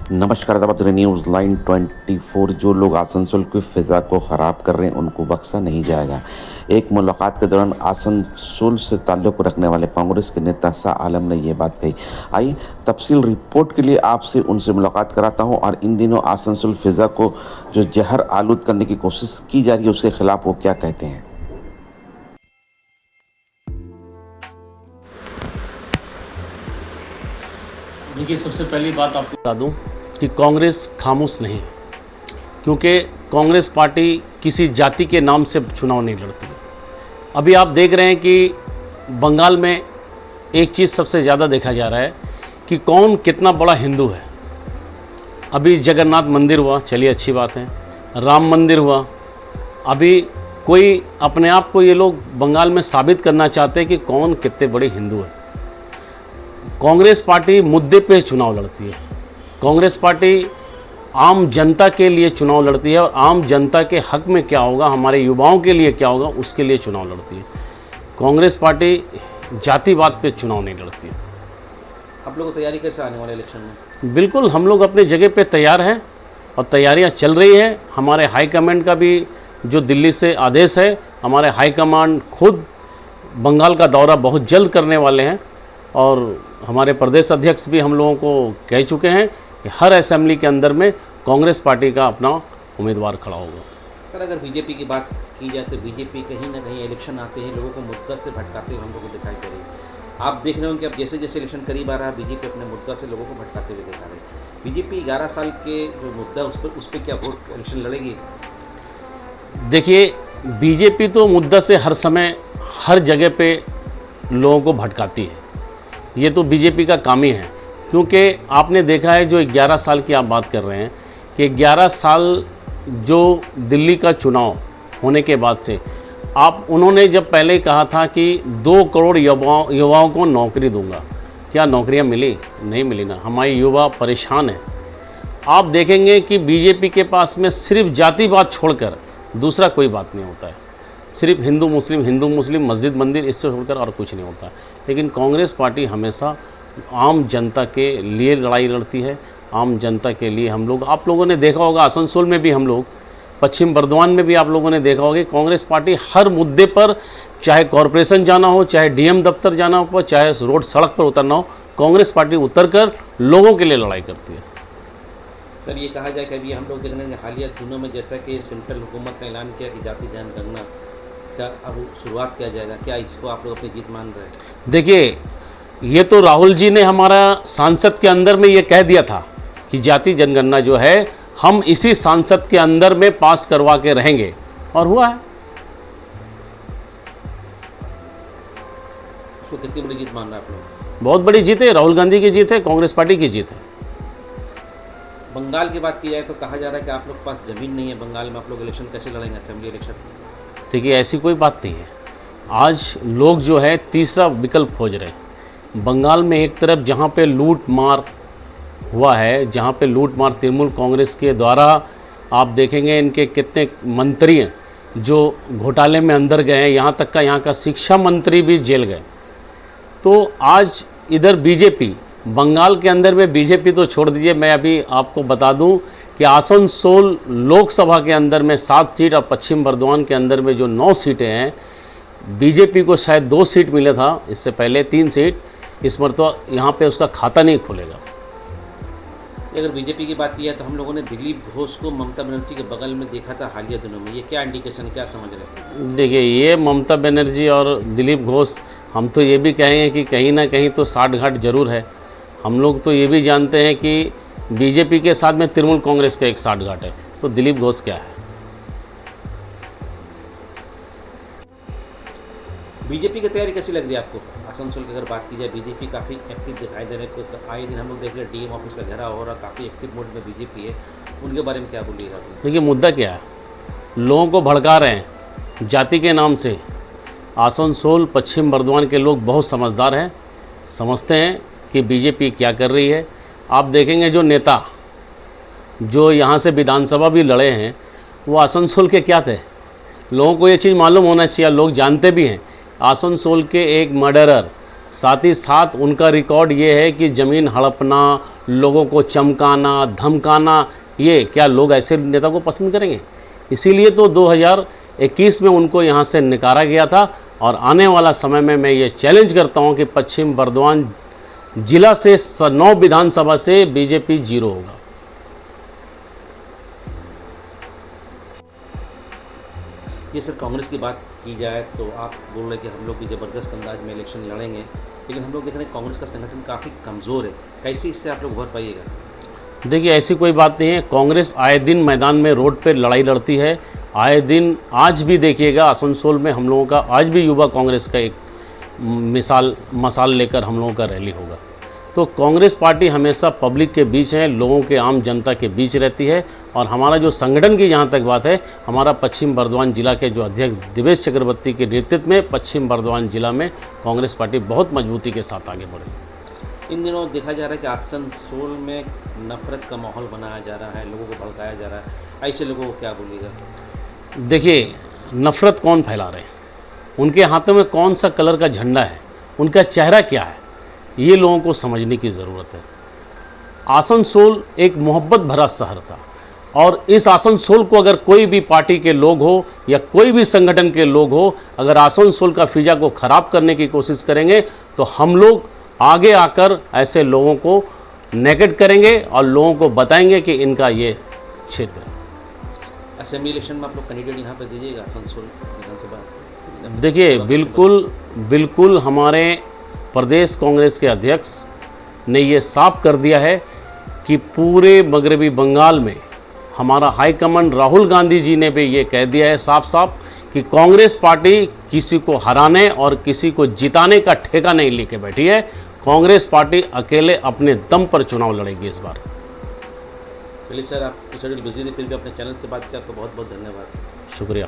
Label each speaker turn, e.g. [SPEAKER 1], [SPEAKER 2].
[SPEAKER 1] नमस्कार दावत news line 24। जो लोग आसनसोल की फ़िज़ा को ख़राब कर रहे हैं उनको बख्शा नहीं जाएगा। एक मुलाकात के दौरान आसनसोल से ताल्लुक़ रखने वाले कांग्रेस के नेता शाह आलम ने ये बात कही। आइए तफसील रिपोर्ट के लिए आपसे उनसे मुलाकात कराता हूँ और इन दिनों आसनसोल फ़िज़ा को जो जहर आलूद करने की कोशिश की जा रही है उसके खिलाफ वो क्या कहते हैं।
[SPEAKER 2] देखिए, सबसे पहली बात आपको बता दूं कि कांग्रेस खामोश नहीं, क्योंकि कांग्रेस पार्टी किसी जाति के नाम से चुनाव नहीं लड़ती। अभी आप देख रहे हैं कि बंगाल में एक चीज़ सबसे ज़्यादा देखा जा रहा है कि कौन कितना बड़ा हिंदू है। अभी जगन्नाथ मंदिर हुआ, चलिए अच्छी बात है। राम मंदिर हुआ। अभी कोई अपने आप को ये लोग बंगाल में साबित करना चाहते हैं कि कौन कितने बड़े हिंदू है। कांग्रेस पार्टी मुद्दे पे चुनाव लड़ती है। कांग्रेस पार्टी आम जनता के लिए चुनाव लड़ती है और आम जनता के हक में क्या होगा, हमारे युवाओं के लिए क्या होगा, उसके लिए चुनाव लड़ती है। कांग्रेस पार्टी जातिवाद पे चुनाव नहीं लड़ती है।
[SPEAKER 3] आप लोगों को तैयारी कैसे आने वाले इलेक्शन में?
[SPEAKER 2] बिल्कुल, हम लोग अपने जगह पे तैयार हैं और तैयारियां चल रही है। हमारे हाईकमांड का भी जो दिल्ली से आदेश है, हमारे हाईकमांड खुद बंगाल का दौरा बहुत जल्द करने वाले हैं और हमारे प्रदेश अध्यक्ष भी हम लोगों को कह चुके हैं कि हर असेंबली के अंदर में कांग्रेस पार्टी का अपना उम्मीदवार खड़ा होगा।
[SPEAKER 3] सर, अगर बीजेपी की बात की जाए तो बीजेपी कहीं ना कहीं इलेक्शन आते हैं लोगों को मुद्दा से भटकाते हुए हम लोगों को दिखाई दे रही है। आप देख रहे हो कि अब जैसे जैसे इलेक्शन करीब आ रहा है बीजेपी अपने मुद्दा से लोगों को भटकाते हुए दिखा रही है। बीजेपी 11 साल के जो मुद्दा उस पर क्या वोट इलेक्शन लड़ेगी?
[SPEAKER 2] देखिए, बीजेपी तो मुद्दा से हर समय हर जगह पे लोगों को भटकाती है। ये तो बीजेपी का काम ही है, क्योंकि आपने देखा है जो 11 साल की आप बात कर रहे हैं कि 11 साल जो दिल्ली का चुनाव होने के बाद से उन्होंने जब पहले कहा था कि 2 करोड़ युवाओं को नौकरी दूंगा, क्या नौकरियां मिली? नहीं मिली ना। हमारे युवा परेशान हैं। आप देखेंगे कि बीजेपी के पास में सिर्फ जातिवाद छोड़कर दूसरा कोई बात नहीं होता है। सिर्फ हिंदू मुस्लिम, मस्जिद मंदिर, इससे छोड़कर और कुछ नहीं होता। लेकिन कांग्रेस पार्टी हमेशा आम जनता के लिए लड़ाई लड़ती है। आम जनता के लिए हम लोग, आप लोगों ने देखा होगा आसनसोल में भी हम लोग, पश्चिम बर्धमान में भी आप लोगों ने देखा होगा कि कांग्रेस पार्टी हर मुद्दे पर, चाहे कॉरपोरेशन जाना हो, चाहे डीएम दफ्तर जाना हो, चाहे रोड सड़क पर उतरना हो, कांग्रेस पार्टी उतरकर लोगों के लिए लड़ाई करती है।
[SPEAKER 3] सर, ये कहा जाए कि अभी हम लोग देख रहे हैं हालिया दिनों में जैसा कि सेंट्रल हुकूमत ने ऐलान किया कि जाति जनगणना का अब शुरुआत किया जाएगा, क्या इसको आप लोग अपनी जीत मान रहे हैं?
[SPEAKER 2] देखिए, ये तो राहुल जी ने हमारा सांसद के अंदर में ये कह दिया था कि जाति जनगणना जो है हम इसी सांसद के अंदर में पास करवा के रहेंगे, और हुआ है।
[SPEAKER 3] उसको कितनी बड़ी जीत मान रहे हैं आप लोग?
[SPEAKER 2] बहुत बड़ी जीत है। राहुल गांधी की जीत है, कांग्रेस पार्टी की जीत है।
[SPEAKER 3] बंगाल की बात की जाए तो कहा जा रहा है कि आप लोग के पास ज़मीन नहीं है बंगाल में, आप लोग इलेक्शन कैसे लड़ेंगे, असेंबली इलेक्शन?
[SPEAKER 2] देखिए, ऐसी कोई बात नहीं है। आज लोग जो है तीसरा विकल्प खोज रहे हैं। बंगाल में एक तरफ जहाँ पे लूट मार हुआ है, जहाँ पे लूट मार तृणमूल कांग्रेस के द्वारा, आप देखेंगे इनके कितने मंत्री हैं जो घोटाले में अंदर गए हैं, यहाँ तक का यहाँ का शिक्षा मंत्री भी जेल गए। तो आज इधर बीजेपी, बंगाल के अंदर में बीजेपी तो छोड़ दीजिए, मैं अभी आपको बता दूं कि आसनसोल लोकसभा के अंदर में 7 सीट और पश्चिम बर्धमान के अंदर में जो 9 सीटें हैं, बीजेपी को शायद 2 सीट मिले था, इससे पहले 3 सीट। इस बार तो यहाँ पे उसका खाता नहीं खुलेगा।
[SPEAKER 3] अगर बीजेपी की बात की जाए तो हम लोगों ने दिलीप घोष को ममता बनर्जी के बगल में देखा था हालिया दिनों में, ये क्या इंडिकेशन, क्या समझ रहे हैं?
[SPEAKER 2] देखिए, ये ममता बनर्जी और दिलीप घोष, हम तो ये भी कहेंगे कि कहीं ना कहीं तो साठ घाट जरूर है। हम लोग तो ये भी जानते हैं कि बीजेपी के साथ में तृणमूल कांग्रेस का एक साठ घाट है, तो दिलीप घोष क्या है?
[SPEAKER 3] बीजेपी की तैयारी कैसी लग रही है आपको? आसनसोल की अगर बात की जाए, बीजेपी काफ़ी एक्टिव दिखाई दे रहे हैं। आए दिन हम लोग देख रहे हैं डीएम ऑफिस का घेराव हो रहा, काफ़ी एक्टिव मोड में बीजेपी है। उनके बारे में क्या बोलिएगा आप?
[SPEAKER 2] देखिए, मुद्दा क्या है, लोगों को भड़का रहे हैं जाति के नाम से। आसनसोल पश्चिम बर्धमान के लोग बहुत समझदार हैं, समझते हैं कि बीजेपी क्या कर रही है। आप देखेंगे जो नेता जो यहाँ से विधानसभा भी लड़े हैं वो आसनसोल के क्या थे, लोगों को ये चीज़ मालूम होना चाहिए, लोग जानते भी हैं। आसनसोल के एक मर्डरर, साथ ही साथ उनका रिकॉर्ड ये है कि ज़मीन हड़पना, लोगों को चमकाना, धमकाना, ये क्या लोग ऐसे नेता को पसंद करेंगे? इसीलिए तो 2021 में उनको यहाँ से निकाला गया था। और आने वाला समय में मैं ये चैलेंज करता हूँ कि पश्चिम बर्दवान जिला से 9 विधानसभा से बीजेपी 0 होगा।
[SPEAKER 3] ये सर कांग्रेस की बात की जाए तो आप बोल रहे हैं कि हम लोग भी ज़बरदस्त अंदाज में इलेक्शन लड़ेंगे, लेकिन हम लोग देख रहे हैं कांग्रेस का संगठन काफ़ी कमज़ोर है। कैसे इससे आप लोग उभर पाइएगा?
[SPEAKER 2] देखिए, ऐसी कोई बात नहीं है। कांग्रेस आए दिन मैदान में रोड पे लड़ाई लड़ती है, आए दिन। आज भी देखिएगा आसनसोल में हम लोगों का आज भी युवा कांग्रेस का एक मसाल लेकर हम लोगों का रैली होगा। तो कांग्रेस पार्टी हमेशा पब्लिक के बीच है, लोगों के आम जनता के बीच रहती है। और हमारा जो संगठन की जहाँ तक बात है, हमारा पश्चिम बर्दवान जिला के जो अध्यक्ष दिवेश चक्रवर्ती के नेतृत्व में पश्चिम बर्दवान जिला में कांग्रेस पार्टी बहुत मजबूती के साथ आगे बढ़े।
[SPEAKER 3] इन दिनों देखा जा रहा है कि आसनसोल में नफरत का माहौल बनाया जा रहा है, लोगों को भड़काया जा रहा है। ऐसे लोगों को क्या बोलिएगा?
[SPEAKER 2] देखिए, नफ़रत कौन फैला रहे हैं, उनके हाथों में कौन सा कलर का झंडा है, उनका चेहरा क्या है, ये लोगों को समझने की ज़रूरत है। आसनसोल एक मोहब्बत भरा शहर था, और इस आसनसोल को अगर कोई भी पार्टी के लोग हो या कोई भी संगठन के लोग हो, अगर आसनसोल का फिजा को ख़राब करने की कोशिश करेंगे तो हम लोग आगे आकर ऐसे लोगों को नेगेट करेंगे और लोगों को बताएंगे कि इनका ये क्षेत्र है।
[SPEAKER 3] असेंबली इलेक्शन में आप लोग कैंडिडेट यहाँ पे दीजिएगा आसनसोल विधानसभा?
[SPEAKER 2] देखिए, बिल्कुल हमारे प्रदेश कांग्रेस के अध्यक्ष ने ये साफ कर दिया है कि पूरे मगरबी बंगाल में हमारा हाईकमांड राहुल गांधी जी ने भी ये कह दिया है साफ साफ कि कांग्रेस पार्टी किसी को हराने और किसी को जिताने का ठेका नहीं लेके बैठी है। कांग्रेस पार्टी अकेले अपने दम पर चुनाव लड़ेगी इस बार।
[SPEAKER 3] चलिए सर, आप शेड्यूल बिजी थे, फिर भी अपने चैनल से बात किया, आपको बहुत बहुत धन्यवाद।
[SPEAKER 2] शुक्रिया।